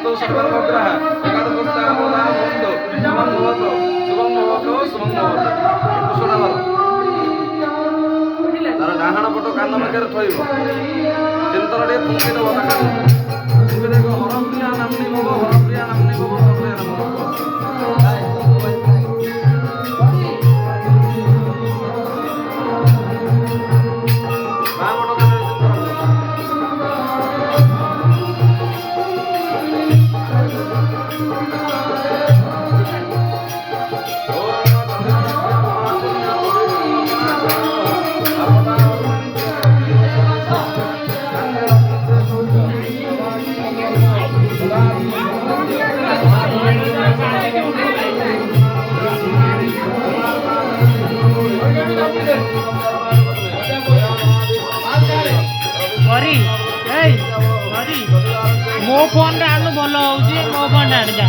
भवन्तु सर्वमग्रः एकादशोत्तरमोदाः भवन्तु शुभं भवतु शुभं भवतु शुभं भवतु कुशल बल तार डाहाण पट कान पाखे थोब चिंतन टे फुंकी देव ताकू देख हरप्रिया नामनी भव हरप्रिया नामनी भव हरप्रिया नाम मो फोन रे आनु भल होउची मो फोन रे आड़ जा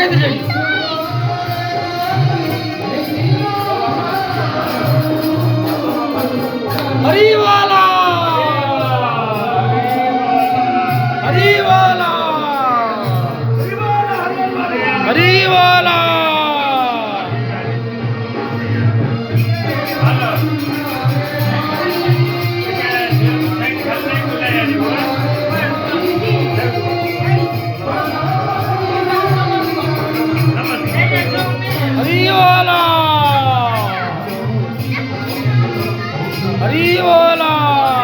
वीडियो